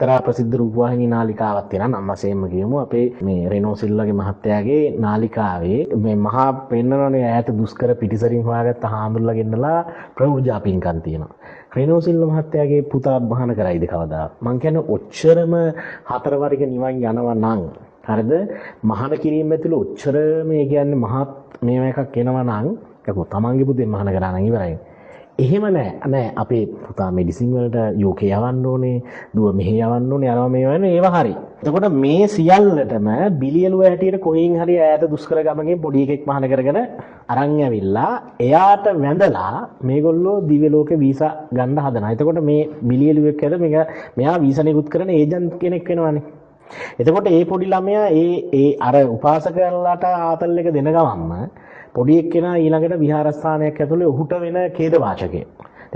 එක්තරා ප්‍රසිද්ධ රූපවාහිනී නාලිකාවක් තියෙනවා. නම් වශයෙන්ම කියමු අපේ මේ රෙනෝ සිල්වාගේ මහත්තයාගේ නාලිකාවේ මේ මහා පෙන්නනනේ ඈත දුෂ්කර පිටිසරින් හොයාගත්ත හාමුදුරුවෝ ගෙන්නලා ප්‍රවෘජා පින්කම් තියෙනවා. රෙනෝ සිල්වා මහත්තයාගේ පුතා බහන කරයිද කවදා? මං කියන්නේ ඔච්චරම හතර වර්ග නිවන් යනවා නම් හරිද? මහාන කිරීම ඇතුළේ ඔච්චර මේ කියන්නේ මහත් මේව එකක් එනවා නම් යකෝ තමන්ගේ පුතේ මහාන කරා නම් ඉවරයි. එහෙම නෑ අපේ පුතා මෙඩිසින් වලට UK යවන්න ඕනේ, දුව මෙහෙ යවන්න ඕනේ, අරව මේ වෙන ඒවා හරි. එතකොට මේ සියල්ලටම බිලියලුව හැටියට කොහෙන් හරි ඈත දුෂ්කර ගමකින් පොඩි එකෙක් මහාන කරගෙන අරන් ඇවිල්ලා එයාට වැඳලා මේගොල්ලෝ දිව්‍ය ලෝකේ වීසා ගන්න හදනවා. එතකොට මේ බිලියලුවෙක් ඇද මෙයා වීසා නිකුත් කරන ඒජන්ට් කෙනෙක් වෙනවනේ. එතකොට ඒ පොඩි ළමයා ඒ අර උපාසකයන්ලාට ආතල් එක දෙන ගමන්ම පොඩි එක්කෙනා ඊළඟට විහාරස්ථානයක් ඇතුලේ ඔහුට වෙන ඛේදවාචකය.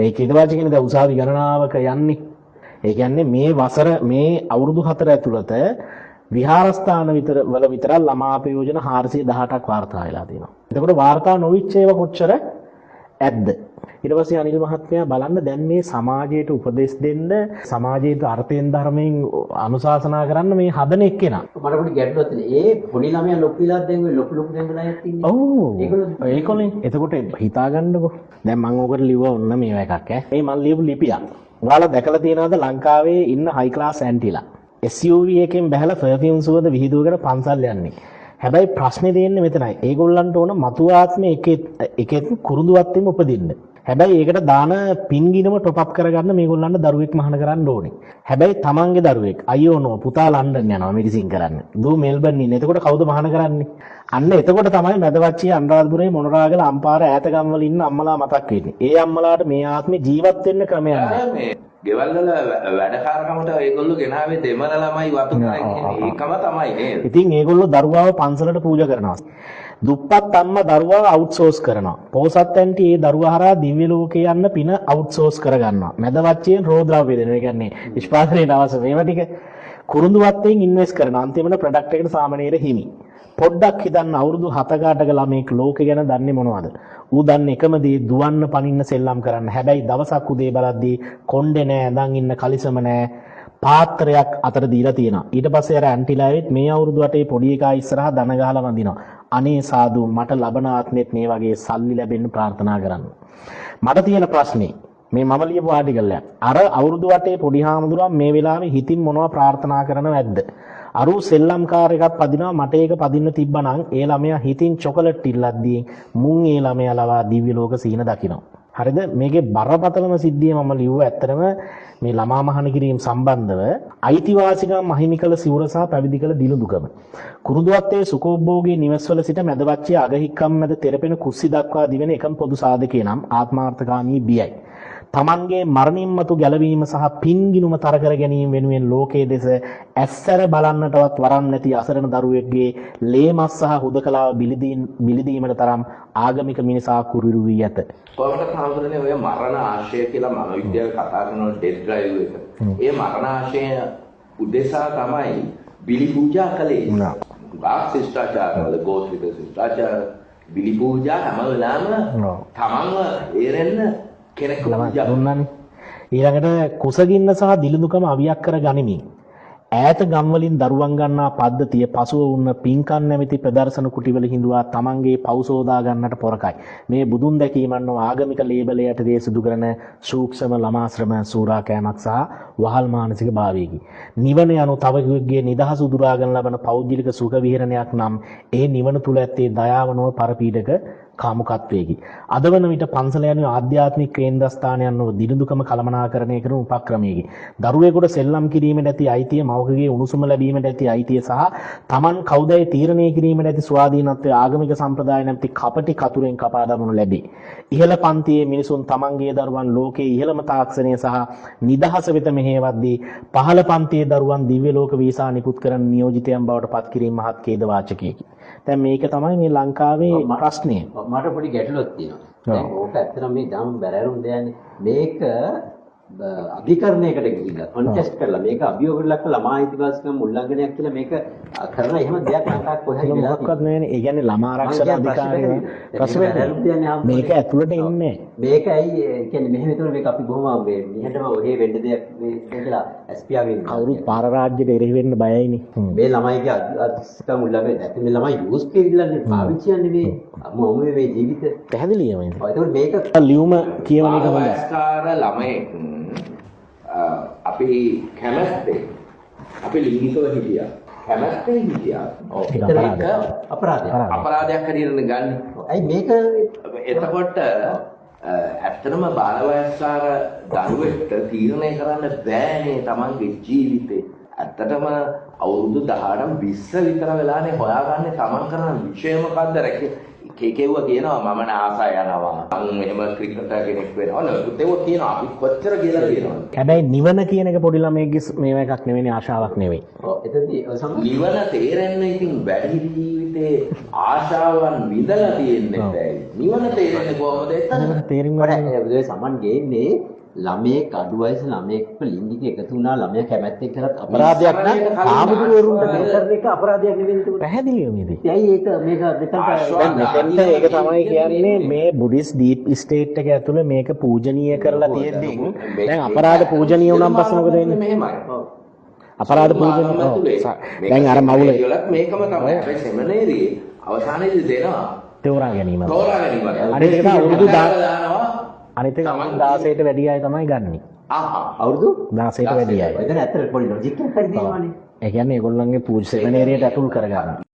ඒ ඛේදවාචකනේ දැන් උසාවි ගණනාවක යන්නේ. ඒ කියන්නේ මේ වසර මේ අවුරුදු 4 ඇතුළත විහාරස්ථාන වල විතර ළමා ප්‍රයෝජන 418ක් වාර්තා වෙලා තියෙනවා. එතකොට වාර්තා නොවිච්ච ඒවා කොච්චර ඇද්ද? ඊට පස්සේ අනිල් මහත්මයා බලන්න දැන් මේ සමාජයට උපදෙස් දෙන්න සමාජයට අර්ථයෙන් ධර්මයෙන් අනුශාසනා කරන්න මේ හදන එක්කෙනා. මට පොඩි ගැටලුවක් තියෙනවා. ඒ පොඩි ළමයා ලොකු විලාත් දැන් ඔය ලොකු දෙන්නෙක් ඉන්නේ. ඔව්. ඒකෝනේ. එතකොට හිතාගන්නකෝ. දැන් මම ඕකට ලිව්වා ඔන්න මේව එකක් ඈ. මේ මම ලියපු ලිපියක්. ඔයාලා දැකලා තියෙනවද ලංකාවේ ඉන්න හයි ක්ලාස් ඇන්ටිලා? SUV එකෙන් බහැලා පර්ෆියුම් සුවඳ විහිදුවගෙන පන්සල් යන්නේ. හැබැයි ප්‍රශ්නේ තියෙන්නේ මෙතනයි. ඒගොල්ලන්ට ඕන මතු ආත්මේ එකෙත් කුරුඳුවත්ෙම උපදින්න. හැබැයි ඒකට දාන පින්ගිනම টොප් අප් කරගන්න මේගොල්ලන්ට දරුවෙක් මහාන කරන්න ඕනේ. හැබැයි තමන්ගේ දරුවෙක් අයියෝ නෝ පුතා ලන්ඩන් යනවා මෙඩිසින් කරන්න. දූ මෙල්බන් ඉන්නේ. එතකොට කවුද මහාන කරන්නේ? අන්න එතකොට තමයි මැදවච්චිය අනුරාධපුරේ මොනරාගල අම්පාර ඈත ගම්වල ඉන්න අම්මලා මතක් වෙන්නේ. ඒ අම්මලාට මේ ආත්මේ ජීවත් වෙන්න ක්‍රමයක් නැහැ. ගෙවල් වල වැඩකාරකමට ඒගොල්ලෝ ගෙනාවේ දෙමළ ළමයි වතු කරන්නේ ඒකම තමයි නේද? ඉතින් ඒගොල්ලෝ දරුවාව පන්සලට පූජා කරනවා. දුප්පත් අම්මා දරුවාව අවුට්සෝස් කරනවා. පොහොසත් ඇන්ටි ඒ දරුවා හරහා දිව්‍ය ලෝකේ යන්න පින අවුට්සෝස් කරගන්නවා. මැදවච්චියෙන් රෝද්‍රව්‍ය දෙනවා. ඒ කියන්නේ නිෂ්පාදනයේ අවශ්‍ය මේවා ටික කුරුඳුවත්ෙන් ඉන්වෙස්ට් කරනවා. අන්තිමට ප්‍රොඩක්ට් එකට සාමනීර හිමි. පොඩ්ඩක් හිතන්න අවුරුදු 7-8ක ළමෙක් ලෝකේ ගැන දන්නේ මොනවද? ඌ දන්නේ එකම දේ දුවන්න පනින්න සෙල්ලම් කරන්න. හැබැයි දවසක් උදේ බලද්දී කොණ්ඩේ නෑ, ඇඳන් ඉන්න කලිසම නෑ, පාත්‍රයක් අතර දීලා තියෙනවා. ඊට පස්සේ අර ඇන්ටිලා ඇවිත් මේ අවුරුදු 8 පොඩි එකා ඉස්සරහා දන ගහලා වඳිනවා. අනේ සාදු මට ලබන ආත්මෙත් මේ වගේ සල්ලි ලැබෙන්න ප්‍රාර්ථනා කරන්න. මට තියෙන ප්‍රශ්නේ මේ මම ලියපු ආටිකල් එක. අර අවුරුදු 8 පොඩි හාමුදුරුවන් මේ වෙලාවේ හිතින් මොනවද ප්‍රාර්ථනා කරනව ඇද්ද? අරු සෙල්ලම්කාර එකක් පදිනවා මට ඒක පදින්න තිබ්බනම් ඒ ළමයා හිතින් චොකලට් ඉල්ලද්දී මුන් ඒ ළමයා ලවා දිව්‍ය ලෝක සීන දකිනවා. හරිද? මේකේ බරපතලම සිද්ධිය මම ලිව්වා ඇත්තටම මේ ළමා මහාන කිරීම සම්බන්ධව අයිතිවාසිකම් මහිමි කළ සිවුර සහ පැවිදි කළ දිනුදුකම. කුරුඳුවත්තේ සුකෝභෝගී නිවස්වල සිට මැදවච්චිය අගහික්කම් මැද තෙරපෙන කුස්සි දක්වා දිවෙන එකම පොදු සාධකේ නම් ආත්මාර්ථකාමී බියයි. තමන්ගේ මරණින් මතු ගැලවීම සහ පින්ගිනුම තර කර ගැනීම වෙනුවෙන් ලෝකයේ දෙස ඇස්සර බලන්නටවත් වරන් නැති අසරණ දරුවෙක්ගේ ලේමස් සහ හුදකලාව බිලිදීමට තරම් ආගමික මිනිසා කුරුරු වී ඇත. කොහොමද හාමුදුරනේ ඔය මරණ ආශය කියලා මනෝවිද්‍යාව කතා කරන ඩෙත් ඩ්‍රයිව් එක. ඒ මරණ ආශය උදෙසා තමයි බිලි පූජා කළේ. ගාක් ශිෂ්ටාචාරවල ගෝත්‍රික ශිෂ්ටාචාර බිලි පූජා හැම වෙලාවෙම තමන්ව ඒරෙන්න කෙනෙක් දුන්නානේ. ඊළඟට කුසගින්න සහ දිලිඳුකම අවියක් කර ගනිමින් ඈත ගම්වලින් දරුවන් ගන්නා පද්ධතිය පසුව වුණ පින්කම් නැමැති ප්‍රදර්ශන කුටිවල හිඳුවා තමන්ගේ පෞසෝදා ගන්නට පොරකයි. මේ බුදුන් දැකීමන්න ආගමික ලේබලයට දේ සිදු කරන සූක්ෂම ළමාශ්‍රම සූරා කෑමක් සහ වහල් මානසික භාවයකි. නිවන යනු තවකෙකුගේ නිදහස උදුරාගෙන ලබන පෞද්ගලික සුඛ විහරණයක් නම් ඒ නිවන තුල ඇත්තේ දයාව නොව පරපීඩක කාමුකත්වයේකි. අද වන විට පන්සල යන ආධ්‍යාත්මික කේන්ද්‍රස්ථානයන් වල දිනුදුකම කළමනාකරණය කරන උපක්‍රමයකි. දරුවෙකුට සෙල්ලම් කිරීමට ඇති අයිතිය, මවකගේ උණුසුම ලැබීමට ඇති අයිතිය සහ Taman කවුදයි තීරණය කිරීමට ඇති ස්වාධීනත්වය ආගමික සම්ප්‍රදාය නැමැති කපටි කතුරෙන් කපා දමනු ලැබේ. ඉහළ පන්තියේ මිනිසුන් තමන්ගේ දරුවන් ලෝකයේ ඉහළම තාක්ෂණය සහ නිදහස වෙත මෙහෙයවද්දී පහළ පන්තියේ දරුවන් දිව්‍ය ලෝක වීසා නිකුත් කරන නියෝජිතයන් බවට පත් කිරීම මහත් ඛේදවාචකයකි. දැන් මේක තමයි මේ ලංකාවේ ප්‍රශ්නය. මට පොඩි ගැටලුවක් තියෙනවා. දැන් ඕක ඇත්තටම මේ ධම් බැරෑරුම් දෙන්නේ මේක අධිකරණයකට ගිහිල්ලා කොන්ටෙස්ට් කරලා මේක අභියෝගයක් ලක්ක ළමා අයිතිවාසිකම් උල්ලංඝනයක් කියලා මේක කරලා එහෙම දෙයක් ලංකාවේ කොහෙද වෙලා මොකක්වත් නැහැනේ. ඒ කියන්නේ ළමා ආරක්ෂක අධිකාරිය ප්‍රශ්නේ මේක ඇතුළට එන්නේ. මේක ඇයි කියන්නේ මෙහෙම එතකොට මේක අපි බොහොම මේ නිහඬව ඔහේ වෙන්න දෙයක් මේ කියලා ඇස්පියාගෙන් කවුරුත් පාර රාජ්‍යට එරෙහි වෙන්න බයයිනේ. මේ ළමයිගේ අධිකාරිකම් උල්ලංඝනය නැත්නම් මේ ළමයි යූස් කෙරිල්ලන්නේ පාවිච්චි යන්නේ මේ මොහොමේ මේ ජීවිත පැහැදිලියම ඒක. එතකොට මේක ලියුම කියවන එක හොඳයි. වයස්කාර ළමයෙක් අපි කැමැත්තේ අපි ලිංගිකව හිටියා. කැමැත්තේ හිටියා. එතන ඒක අපරාධයක් හරියට ගන්න. ඇයි මේක එතකොට ඇත්තටම බාලවයස්කාර දරුවෙක්ට තීරණය කරන්න බෑනේ තමන්ගේ ජීවිතේ. ඇත්තටම අවුරුදු 18 20 විතර වෙලානේ හොයාගන්නේ තමන් කරන විෂය මොකද්ද රැකේ. කේකෙව්ව කියනවා මම නාසා යනවා. මම එහෙම ක්‍රිකටර් කෙනෙක් වෙනවා. නේද? ඒක කියනවා අපි කොච්චර කියලා කියනවා. හැබැයි නිවන කියන එක පොඩි ළමයෙක්ගේ මේව එකක් නෙවෙයි, ආශාවක් නෙවෙයි. ඔව් එතනදී නිවන තේරෙන්න ඉතින් වැඩි ජීවිතේ ආශාවන් විඳලා තියෙන්නේ නැහැ. නිවන තේරෙන්නේ කොහොමද? එතන තේරුම් ඒ සමන් ගේන්නේ ළමයෙක් අඩු වයස ළමයෙක්ව ලිංගික එකතු වුණා ළමයා කැමැත්තෙන් කරත් අපරාධයක් නම් ආමුදුරුවරුන්ට මේ කරන එක අපරාධයක් නෙවෙයි ඒක. පැහැදිලිව මේදී. ඇයි ඒක මේක දෙකක් මෙතෙන්ට ඒක තමයි කියන්නේ මේ බුද්දිස් ඩීප් ස්ටේට් එක ඇතුලේ මේක පූජනීය කරලා තියෙද්දි දැන් අපරාධ පූජනීය වුණාන් පස්සේ මොකද වෙන්නේ? මෙහෙමයි. අපරාධ පූජනීය දැන් අර මවුලේ මේකම තමයි අපේ සෙමිනේරියේ අවසානයේදී දෙනවා. තෝරා ගැනීම. තෝරා ගැනීම. අනිත් එක අවුරුදු දානවා. අනිත් එක 16ට වැඩි අය තමයි ගන්නෙ. අවුරුදු 16ට වැඩි අය. එතන ඇත්තට පොඩි ලොජික් එකක් හරි දෙනවනේ. ඒ කියන්නේ ඒගොල්ලන්ගේ පූජ සෙමිනේරියට ඇතුල් කරගන්න.